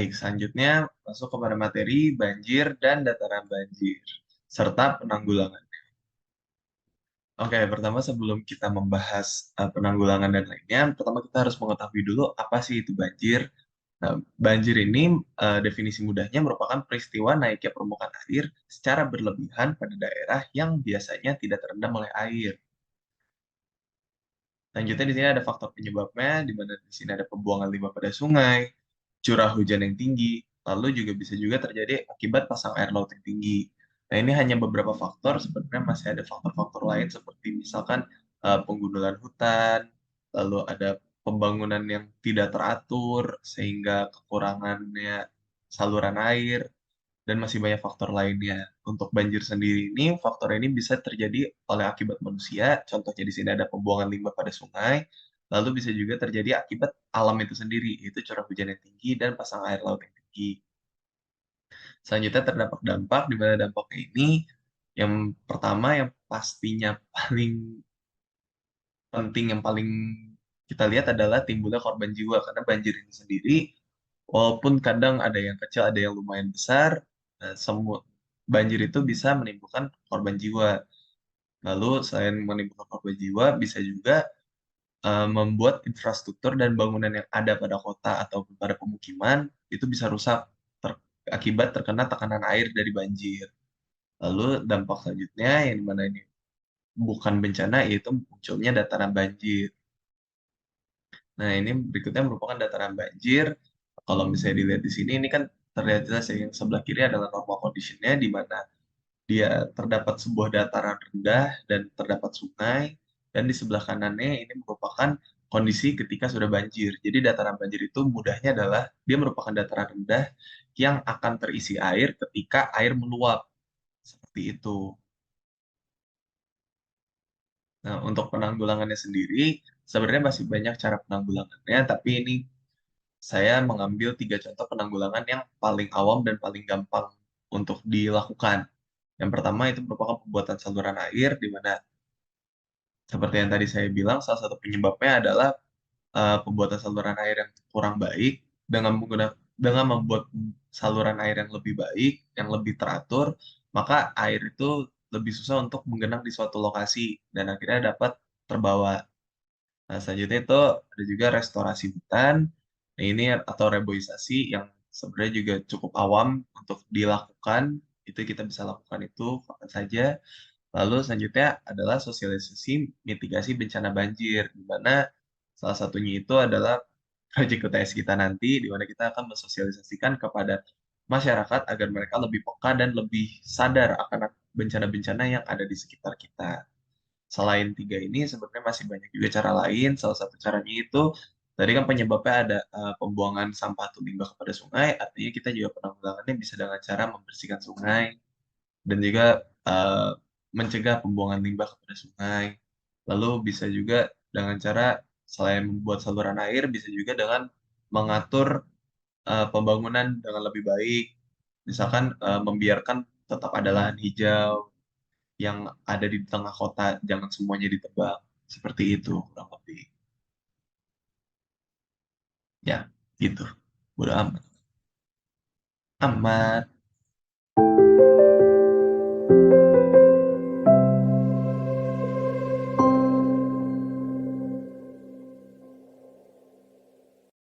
Baik, selanjutnya masuk kepada materi banjir dan dataran banjir, serta penanggulangan. Oke, pertama sebelum kita membahas penanggulangan dan lainnya, pertama kita harus mengetahui dulu apa sih itu banjir. Nah, banjir ini definisi mudahnya merupakan peristiwa naiknya permukaan air secara berlebihan pada daerah yang biasanya tidak terendam oleh air. Selanjutnya di sini ada faktor penyebabnya, di mana di sini ada pembuangan limbah pada sungai, curah hujan yang tinggi, lalu juga bisa juga terjadi akibat pasang air laut yang tinggi. Nah, ini hanya beberapa faktor, sebenarnya masih ada faktor-faktor lain seperti misalkan penggundulan hutan, lalu ada pembangunan yang tidak teratur sehingga kekurangannya saluran air, dan masih banyak faktor lainnya. Untuk banjir sendiri ini, faktor ini bisa terjadi oleh akibat manusia. Contohnya di sini ada pembuangan limbah pada sungai, lalu bisa juga terjadi akibat alam itu sendiri, yaitu curah hujan yang tinggi dan pasang air laut yang tinggi. Selanjutnya terdapat dampak, di mana dampaknya ini yang pertama yang pastinya paling penting, yang paling kita lihat adalah timbulnya korban jiwa, karena banjir ini sendiri walaupun kadang ada yang kecil, ada yang lumayan besar, semua banjir itu bisa menimbulkan korban jiwa. Lalu selain menimbulkan korban jiwa, bisa juga membuat infrastruktur dan bangunan yang ada pada kota atau pada pemukiman itu bisa rusak akibat terkena tekanan air dari banjir. Lalu dampak selanjutnya yang dimana ini bukan bencana, yaitu munculnya dataran banjir. Nah, ini berikutnya merupakan dataran banjir. Kalau misalnya dilihat di sini, ini kan terlihat jelas ya, yang sebelah kiri adalah normal condition-nya, di mana dia terdapat sebuah dataran rendah dan terdapat sungai, dan di sebelah kanannya ini merupakan kondisi ketika sudah banjir. Jadi dataran banjir itu mudahnya adalah dia merupakan dataran rendah yang akan terisi air ketika air meluap. Seperti itu. Nah, untuk penanggulangannya sendiri, sebenarnya masih banyak cara penanggulangannya, tapi ini saya mengambil 3 contoh penanggulangan yang paling awam dan paling gampang untuk dilakukan. Yang pertama itu merupakan pembuatan saluran air, di mana seperti yang tadi saya bilang, salah satu penyebabnya adalah pembuatan saluran air yang kurang baik. Dengan membuat saluran air yang lebih baik, yang lebih teratur, maka air itu lebih susah untuk menggenang di suatu lokasi dan akhirnya dapat terbawa. Nah, selanjutnya itu ada juga restorasi hutan. Nah, ini atau reboisasi yang sebenarnya juga cukup awam untuk dilakukan. Itu kita bisa lakukan itu kapan saja. Lalu selanjutnya adalah sosialisasi mitigasi bencana banjir, di mana salah satunya itu adalah proyek UTS kita nanti, di mana kita akan mensosialisasikan kepada masyarakat agar mereka lebih peka dan lebih sadar akan bencana-bencana yang ada di sekitar kita. Selain 3 ini, sebenarnya masih banyak juga cara lain. Salah satu caranya itu, tadi kan penyebabnya ada pembuangan sampah atau limbah kepada sungai, artinya kita juga penanggulangannya bisa dengan cara membersihkan sungai, dan juga eh, mencegah pembuangan limbah kepada sungai. Lalu bisa juga dengan cara selain membuat saluran air, bisa juga dengan mengatur pembangunan dengan lebih baik. Misalkan membiarkan tetap ada lahan hijau yang ada di tengah kota, jangan semuanya ditebang. Seperti itu kurang lebih. Ya, gitu. Udah amat. Amat.